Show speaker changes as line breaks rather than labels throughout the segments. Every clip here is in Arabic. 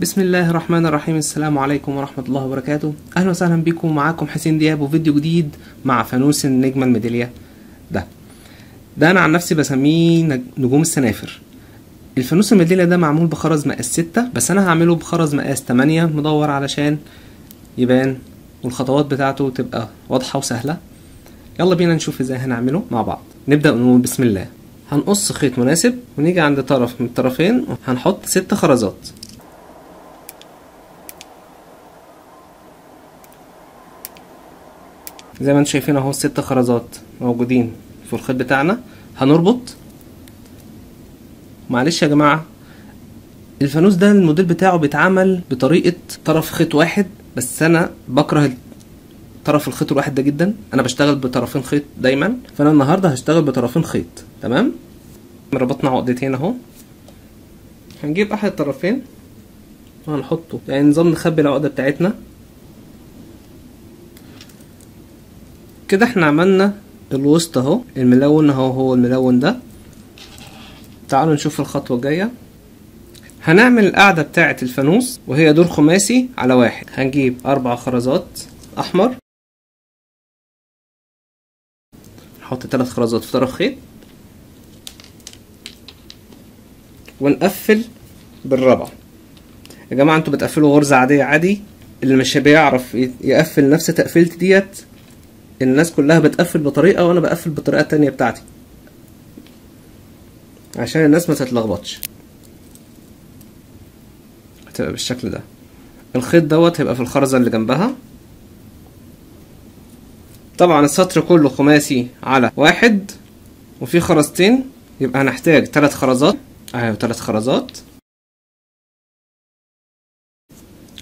بسم الله الرحمن الرحيم. السلام عليكم ورحمة الله وبركاته. أهلا وسهلا بكم، معاكم حسين دياب وفيديو جديد مع فانوس النجمة الميدالية. ده أنا عن نفسي بسميه نجوم السنافر. الفانوس الميدالية ده معمول بخرز مقاس 6، بس أنا هعمله بخرز مقاس 8 مدور علشان يبان والخطوات بتاعته تبقى واضحة وسهلة. يلا بينا نشوف ازاي هنعمله مع بعض. نبدأ ونقول بسم الله. هنقص خيط مناسب ونيجي عند طرف من الطرفين هنحط 6 خرزات. زي ما انتم شايفين اهو 6 خرزات موجودين في الخيط بتاعنا. هنربط. معلش يا جماعة، الفانوس ده الموديل بتاعه بيتعمل بطريقة طرف خيط واحد، بس انا بكره طرف الخيط الواحد ده جدا. انا بشتغل بطرفين خيط دايما، فانا النهارده هشتغل بطرفين خيط. تمام. ربطنا عقدتين اهو. هنجيب احد الطرفين وهنحطه يعني نظام نخبي العقدة بتاعتنا كده. احنا عملنا الوسط اهو، الملون اهو هو الملون ده. تعالوا نشوف الخطوة الجاية. هنعمل القاعدة بتاعة الفانوس وهي دور خماسي على واحد. هنجيب 4 خرزات احمر، نحط 3 خرزات في طرف خيط ونقفل بالرابعة. يا جماعة انتوا بتقفلوا غرزة عادية عادي، اللي مش بيعرف يقفل نفس تقفيلتي ديت الناس كلها بتقفل بطريقة وانا بقفل بالطريقة التانية بتاعتي عشان الناس ما تتلخبطش. هتبقى بالشكل ده. الخيط دوت هيبقى في الخرزة اللي جنبها. طبعا السطر كله خماسي على واحد وفي خرزتين، يبقى هنحتاج 3 خرزات. اهي 3 خرزات.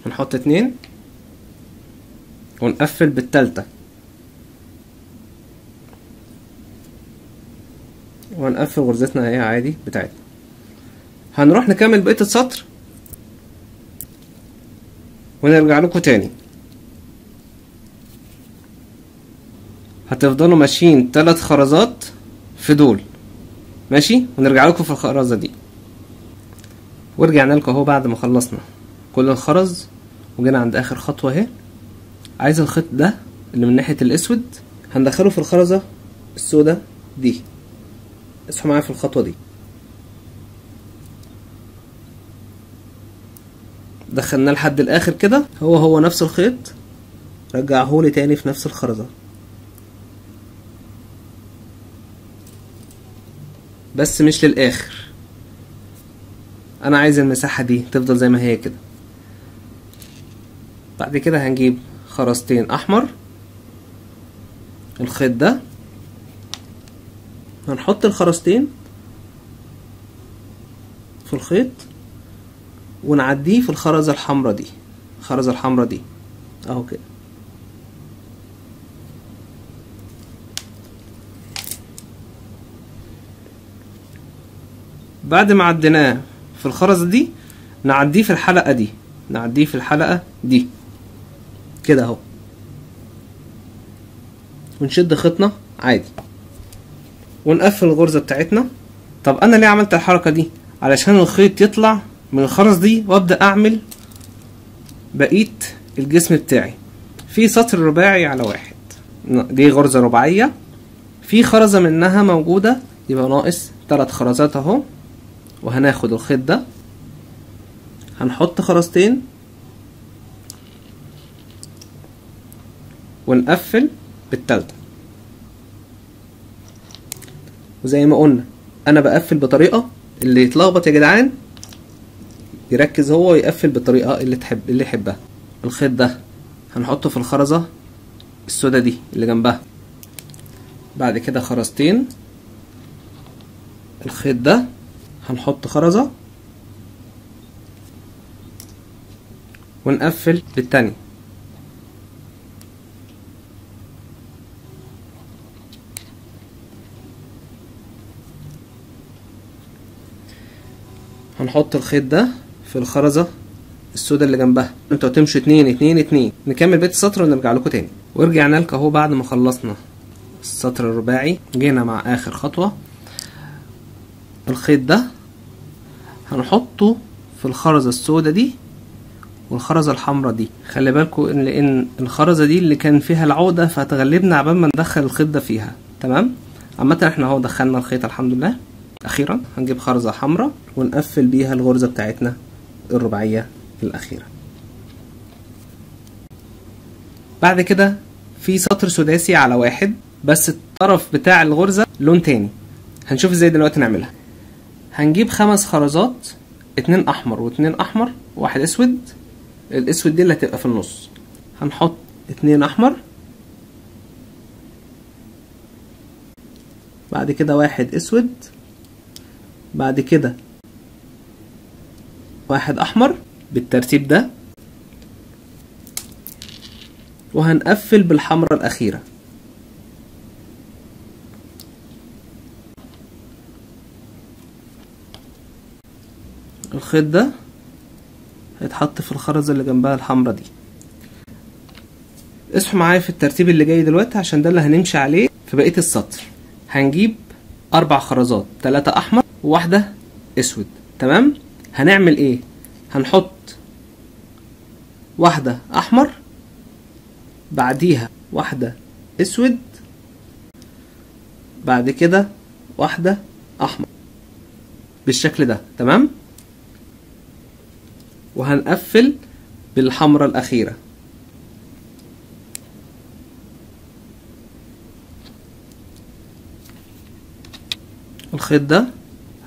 هنحط 2 ونقفل بالتالتة وهنقفل غرزتنا اهي عادي بتاعتنا. هنروح نكمل بقية السطر ونرجع لكم تاني. هتفضلوا ماشيين 3 خرزات في دول ماشي، ونرجع لكم في الخرزة دي. ورجعنا لكم اهو بعد ما خلصنا كل الخرز وجينا عند اخر خطوة اهي. عايز الخيط ده اللي من ناحية الاسود هندخله في الخرزة السوداء دي. اصحوا معايا في الخطوة دي. دخلناه لحد الاخر كده، هو نفس الخيط رجعهولي تاني في نفس الخرزة، بس مش للاخر. انا عايز المساحة دي تفضل زي ما هي كده. بعد كده هنجيب خرزتين احمر، الخيط ده هنحط الخرزتين في الخيط ونعديه في الخرزة الحمراء دي. الخرزة الحمراء دي اهو كده. بعد ما عديناه في الخرزة دي نعديه في الحلقة دي، نعديه في الحلقة دي كده اهو، ونشد خيطنا عادي ونقفل الغرزة بتاعتنا. طب انا ليه عملت الحركة دي؟ علشان الخيط يطلع من الخرز دي وابدأ اعمل بقية الجسم بتاعي. في سطر رباعي على واحد، دي غرزة رباعية، في خرزة منها موجودة يبقى ناقص 3 خرزات اهو. وهناخد الخيط ده هنحط خرزتين ونقفل بالتالتة. وزي ما قلنا انا بقفل بطريقة، اللي يتلخبط يا جدعان يركز هو يقفل بالطريقة اللي يحبها. الخيط ده هنحطه في الخرزة السوداء دي اللي جنبها. بعد كده خرزتين. الخيط ده هنحط خرزة ونقفل بالتاني. هنحط الخيط ده في الخرزة السوداء اللي جنبها. انتوا هتمشوا 2 2 2. نكمل بقية السطر ونرجع لكم تاني. ورجعنا لكم اهو بعد ما خلصنا السطر الرباعي. جينا مع اخر خطوة. الخيط ده هنحطه في الخرزة السوداء دي والخرزة الحمراء دي. خلي بالكم لان الخرزة دي اللي كان فيها العقدة فهتغلبنا عبال ما ندخل الخيط ده فيها. تمام. عامة احنا اهو دخلنا الخيط الحمد لله. اخيرا هنجيب خرزة حمراء ونقفل بيها الغرزة بتاعتنا الرباعية الاخيرة. بعد كده في سطر سداسي على واحد بس الطرف بتاع الغرزة لون تاني. هنشوف ازاي دلوقتي نعملها. هنجيب 5 خرزات، 2 احمر و2 احمر وواحد اسود. الاسود دي اللي هتبقى في النص. هنحط 2 احمر، بعد كده واحد اسود، بعد كده واحد احمر بالترتيب ده، وهنقفل بالحمرة الاخيرة. الخيط ده هيتحط في الخرزة اللي جنبها الحمرة دي. اصحوا معايا في الترتيب اللي جاي دلوقتي عشان ده اللي هنمشي عليه في بقية السطر. هنجيب 4 خرزات، 3 احمر وواحدة اسود. تمام. هنعمل ايه؟ هنحط واحدة احمر، بعديها واحدة اسود، بعد كده واحدة احمر بالشكل ده. تمام. وهنقفل بالحمرة الاخيرة. الخيط ده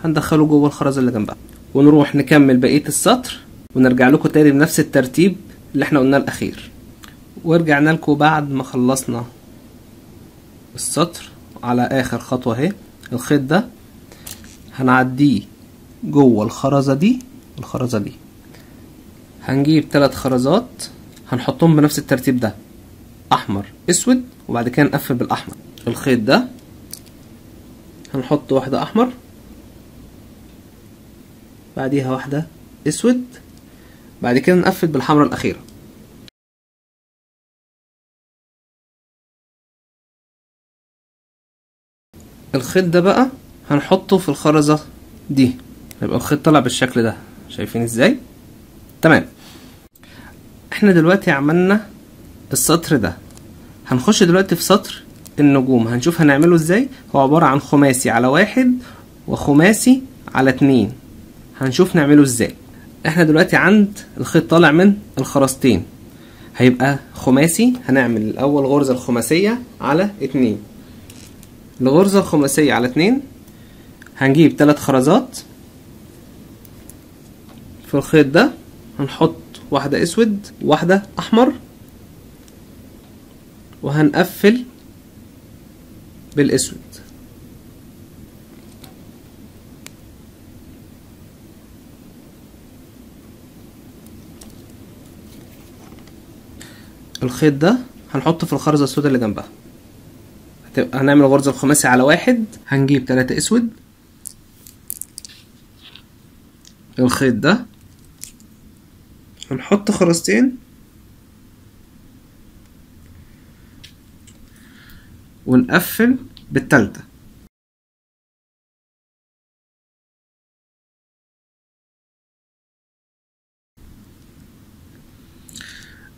هندخله جوه الخرزة اللي جنبها ونروح نكمل بقية السطر ونرجع لكم تاني بنفس الترتيب اللي احنا قلناه الاخير. ورجعنا لكم بعد ما خلصنا السطر على اخر خطوة اهي. الخيط ده هنعديه جوه الخرزة دي والخرزة دي. هنجيب 3 خرزات هنحطهم بنفس الترتيب ده، احمر اسود، وبعد كده نقفل بالاحمر. الخيط ده هنحط واحدة احمر، بعديها واحدة اسود، بعد كده نقفل بالحمرة الاخيرة. الخيط ده بقى هنحطه في الخرزة دي، يبقى الخيط طلع بالشكل ده. شايفين ازاي؟ تمام. احنا دلوقتي عملنا السطر ده. هنخش دلوقتي في سطر النجوم. هنشوف هنعمله ازاي. هو عبارة عن خماسي على 1 وخماسي على 2. هنشوف نعمله ازاي. احنا دلوقتي عند الخيط طالع من الخرزتين، هيبقى خماسي. هنعمل الاول غرزة الخماسية على 2. الغرزة الخماسية على 2 هنجيب 3 خرزات في الخيط ده. هنحط واحدة اسود وواحدة احمر، وهنقفل بالاسود. الخيط ده هنحطه في الخرزة السوداء اللي جنبها. هنعمل غرزة الخماسي على 1. هنجيب 3 اسود. الخيط ده هنحط خرزتين ونقفل بالتالتة.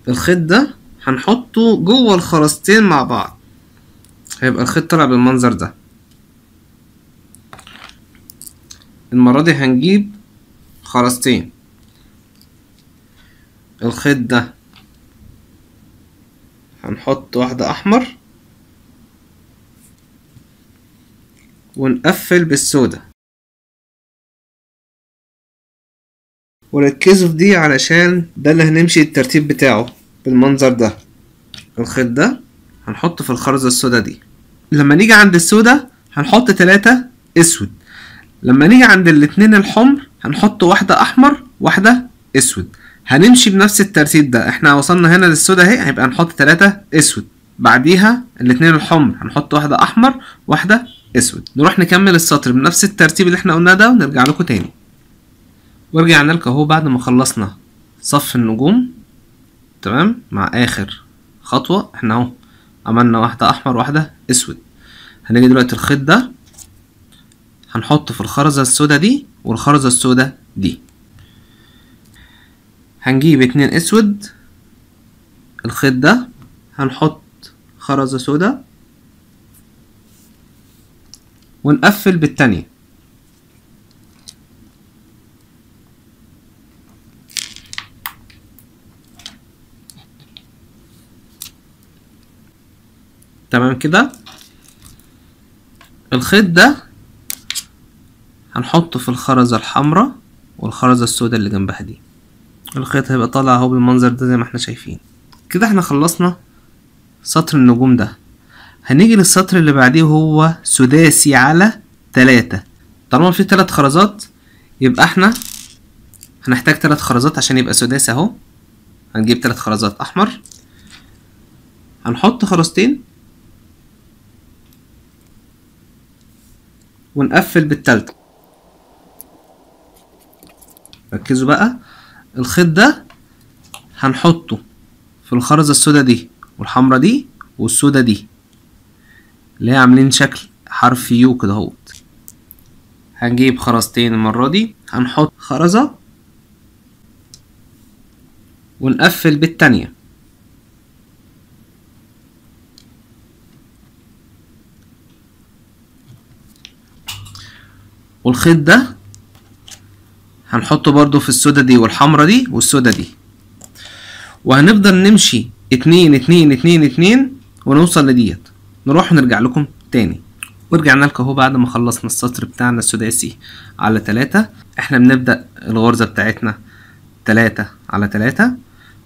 الخيط ده هنحطه جوه الخرزتين مع بعض، هيبقى الخيط طلع بالمنظر ده. المرة دي هنجيب خرزتين. الخيط ده هنحط واحدة احمر ونقفل بالسودة. وركزوا في دي علشان ده اللي هنمشي الترتيب بتاعه بالمنظر ده. الخيط ده هنحطه في الخرزة السوداء دي. لما نيجي عند السوداء هنحط 3 اسود. لما نيجي عند الاتنين الحمر هنحط واحدة احمر واحدة اسود. هنمشي بنفس الترتيب ده. احنا وصلنا هنا للسوداء اهي، هيبقى نحط 3 اسود، بعديها الاتنين الحمر هنحط واحدة احمر واحدة اسود. نروح نكمل السطر بنفس الترتيب اللي احنا قلناه ده ونرجع لكم تاني. ورجعنا لكم اهو بعد ما خلصنا صف النجوم. تمام. مع اخر خطوة احنا اهو عملنا واحدة احمر واحدة اسود. هنيجي دلوقتي الخيط ده هنحطه في الخرزة السوداء دي والخرزة السوداء دي. هنجيب 2 اسود، الخيط ده هنحط خرزة سودا ونقفل بالتانية. تمام كده. الخيط ده هنحطه في الخرزة الحمراء والخرزة السوداء اللي جنبها دي. الخيط هيبقى طالع اهو بالمنظر ده زي ما احنا شايفين كده. احنا خلصنا سطر النجوم ده. هنيجي للسطر اللي بعديه وهو سداسي على 3. طالما في 3 خرزات يبقى احنا هنحتاج 3 خرزات عشان يبقى سداسي اهو. هنجيب 3 خرزات احمر، هنحط خرزتين ونقفل بالتالتة. ركزوا بقى، الخيط ده هنحطه في الخرزة السوداء دي والحمرا دي والسوداء دي اللي هي عاملين شكل حرف يو كده اهوت. هنجيب خرزتين المرة دي، هنحط خرزة ونقفل بالتانية. والخيط ده هنحطه برضو في السودة دي والحمرة دي والسودة دي، وهنفضل نمشي 2 2 2 2 ونوصل لديت. نروح ونرجع لكم تاني. ورجعنا لكم اهو بعد ما خلصنا السطر بتاعنا السداسي على 3. احنا بنبدأ الغرزة بتاعتنا 3 على 3.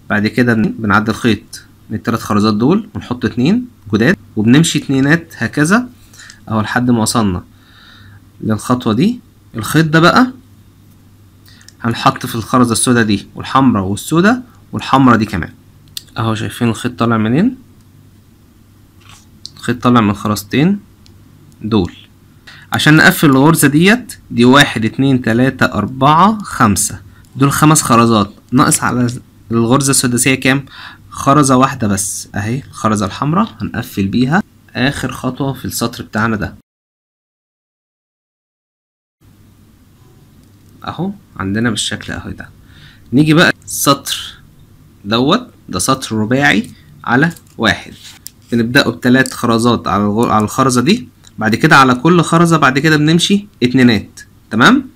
بعد كده بنعدي الخيط من ال3 خرزات دول ونحط 2 جداد وبنمشي 2 هكذا اهو لحد ما وصلنا للخطوة دي. الخيط ده بقى هنحط في الخرزة السوداء دي والحمراء والسوداء والحمراء دي كمان اهو. شايفين الخيط طالع منين؟ الخيط طالع من الخرزتين دول. عشان نقفل الغرزة ديت دي 1 2 3 4 5 دول 5 خرزات. ناقص على الغرزة السداسية كام؟ خرزة واحدة بس اهي، الخرزة الحمراء هنقفل بيها اخر خطوة في السطر بتاعنا ده اهو عندنا بالشكل اهو ده. نيجي بقى السطر دوت، ده سطر رباعي على 1. بنبدأه ب3 خرزات على الخرزة دي، بعد كده على كل خرزة بعد كده بنمشي 2. تمام.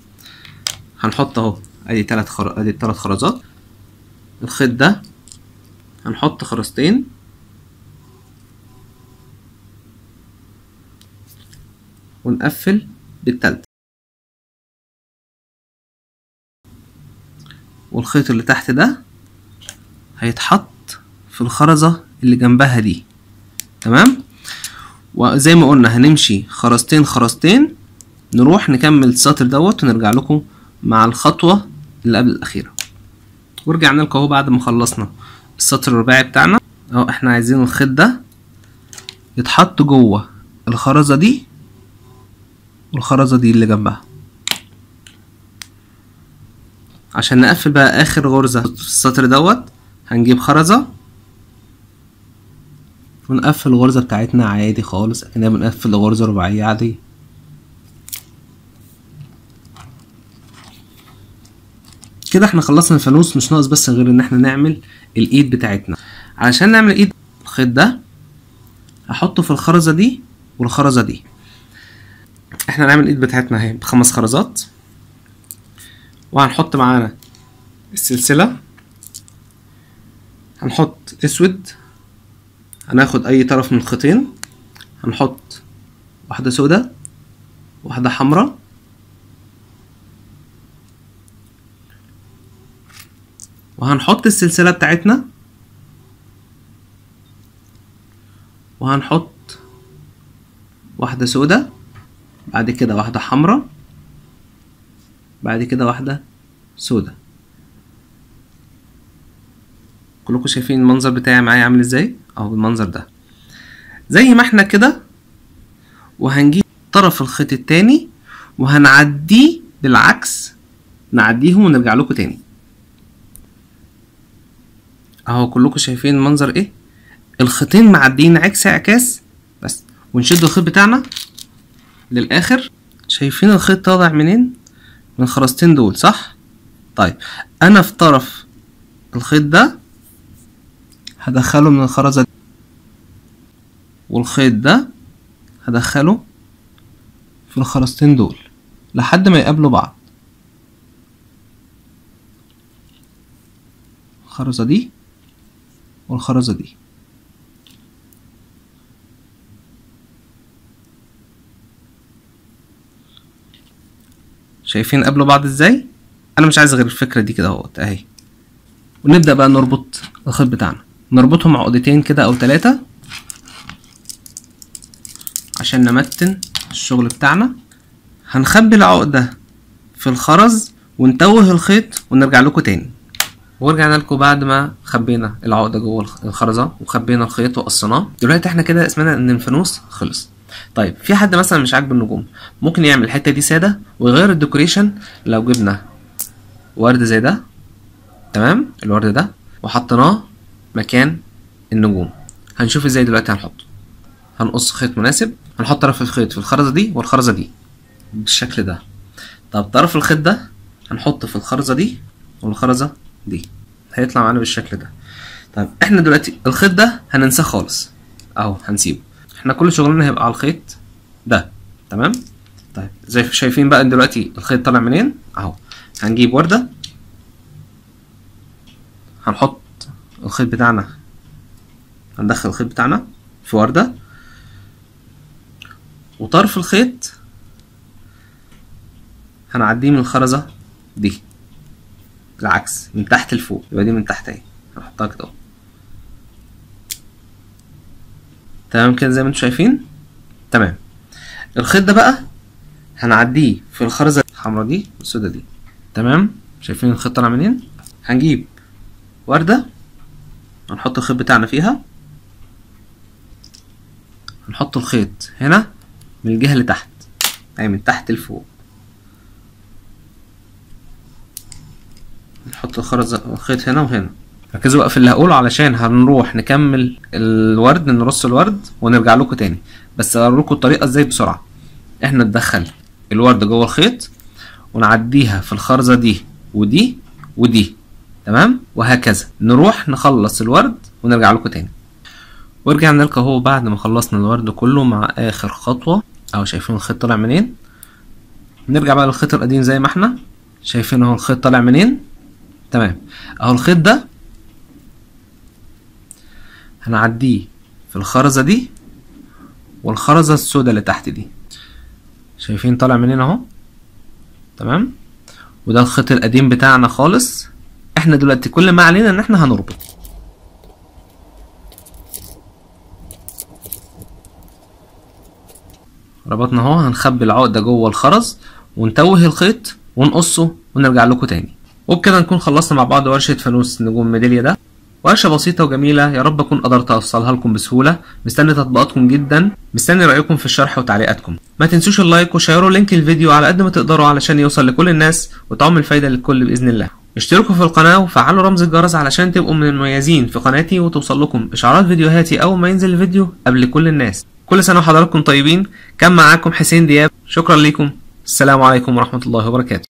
هنحط اهو ادي 3 خرزات. الخيط ده هنحط خرزتين ونقفل بالتالتة. والخيط اللي تحت ده هيتحط في الخرزة اللي جنبها دي. تمام. وزي ما قلنا هنمشي خرزتين خرزتين، نروح نكمل السطر دوت ونرجع لكم مع الخطوة اللي قبل الأخيرة. ورجعنا لكم اهو بعد ما خلصنا السطر الرباعي بتاعنا اهو. احنا عايزين الخيط ده يتحط جوه الخرزة دي والخرزة دي اللي جنبها. عشان نقفل بقى اخر غرزة في السطر دوت هنجيب خرزة ونقفل الغرزة بتاعتنا عادي خالص اكننا بنقفل غرزة رباعية عادية. كده احنا خلصنا الفانوس، مش ناقص بس غير ان احنا نعمل الايد بتاعتنا. علشان نعمل ايد الخيط ده هحطه في الخرزة دي والخرزة دي. احنا هنعمل الايد بتاعتنا اهي ب5 خرزات، وهنحط معانا السلسلة. هنحط اسود، هناخد اي طرف من الخيطين، هنحط واحدة سودة واحدة حمراء وهنحط السلسلة بتاعتنا، وهنحط واحدة سودة، بعد كده واحدة حمراء، بعد كده واحدة سودة. كلكم شايفين المنظر بتاعي معايا عامل ازاي اهو بالمنظر ده زي ما احنا كده. وهنجيب طرف الخيط التاني وهنعديه بالعكس، نعديهم ونرجع لكم تاني اهو. كلكم شايفين المنظر ايه؟ الخيطين معديين عكس اعكاس بس. ونشد الخيط بتاعنا للاخر. شايفين الخيط طالع منين؟ من الخرزتين دول صح؟ طيب انا في طرف الخيط ده هدخله من الخرزة دي، والخيط ده هدخله في الخرزتين دول لحد ما يقابلوا بعض. الخرزة دي والخرزة دي. شايفين قابلوا بعض ازاي؟ انا مش عايز غير الفكرة دي كده اهوت اهي. ونبدأ بقى نربط الخيط بتاعنا، نربطهم عقدتين كده او 3 عشان نمتن الشغل بتاعنا. هنخبي العقدة في الخرز ونتوه الخيط ونرجع لكم تاني. ورجعنا لكم بعد ما خبينا العقدة جوه الخرزة وخبينا الخيط وقصيناه. دلوقتي احنا كده اسمنا ان الفانوس خلص. طيب في حد مثلا مش عاجبه النجوم، ممكن يعمل الحتة دي سادة ويغير الديكوريشن. لو جبنا ورد زي ده، تمام، الورد ده وحطيناه مكان النجوم، هنشوف ازاي دلوقتي. هنحطه، هنقص خيط مناسب، هنحط طرف الخيط في الخرزة دي والخرزة دي بالشكل ده. طب طرف الخيط ده هنحطه في الخرزة دي والخرزة دي، هيطلع معانا بالشكل ده. طيب احنا دلوقتي الخيط ده هننساه خالص اهو، هنسيبه. احنا كل شغلنا هيبقى على الخيط ده، تمام. طيب زي شايفين بقى دلوقتي الخيط طالع منين اهو. هنجيب وردة، هنحط الخيط بتاعنا، هندخل الخيط بتاعنا في وردة، وطرف الخيط هنعديه من الخرزة دي العكس، من تحت لفوق، يبقى دي من تحت اهي، هنحطها كده اهو. تمام كده زي ما انتم شايفين. تمام. الخيط ده بقى هنعديه في الخرزة الحمرا دي والسودا دي، تمام. شايفين الخيط طالع منين؟ هنجيب وردة، هنحط الخيط بتاعنا فيها، هنحط الخيط هنا من الجهة اللي تحت، اي من تحت لفوق. نحط الخيط هنا وهنا. ركزوا بقى في اللي هقوله علشان هنروح نكمل الورد، نرص الورد ونرجع لكم تاني. بس هقول لكم الطريقة ازاي بسرعة. احنا ندخل الورد جوه الخيط ونعديها في الخرزة دي ودي ودي، تمام، وهكذا نروح نخلص الورد ونرجع لكم تاني. ورجعنا لكم اهو بعد ما خلصنا الورد كله مع اخر خطوة اهو. شايفين الخيط طالع منين؟ نرجع بقى للخيط القديم زي ما احنا شايفين اهو الخيط طالع منين، تمام. اهو الخيط ده هنعديه في الخرزة دي والخرزة السوداء اللي تحت دي. شايفين طالع منين اهو، تمام. وده الخيط القديم بتاعنا خالص. احنا دلوقتي كل ما علينا ان احنا هنربط. ربطنا اهو، هنخبي العقدة جوه الخرز ونتوه الخيط ونقصه ونرجع لكم تاني. وبكده نكون خلصنا مع بعض ورشة فانوس نجوم ميدالية ده. ورشة بسيطة وجميلة، يا رب اكون قدرت اوصلها لكم بسهولة. مستني تطبيقاتكم جدا، مستني رأيكم في الشرح وتعليقاتكم. ما تنسوش اللايك وشيروا لينك الفيديو على قد ما تقدروا علشان يوصل لكل الناس وتعم الفايدة للكل بإذن الله. اشتركوا في القناة وفعلوا رمز الجرس علشان تبقوا من المميزين في قناتي وتوصل لكم اشعارات فيديوهاتي اول ما ينزل الفيديو قبل كل الناس. كل سنة وحضراتكم طيبين. كان معاكم حسين دياب، شكرا لكم. السلام عليكم ورحمة الله وبركاته.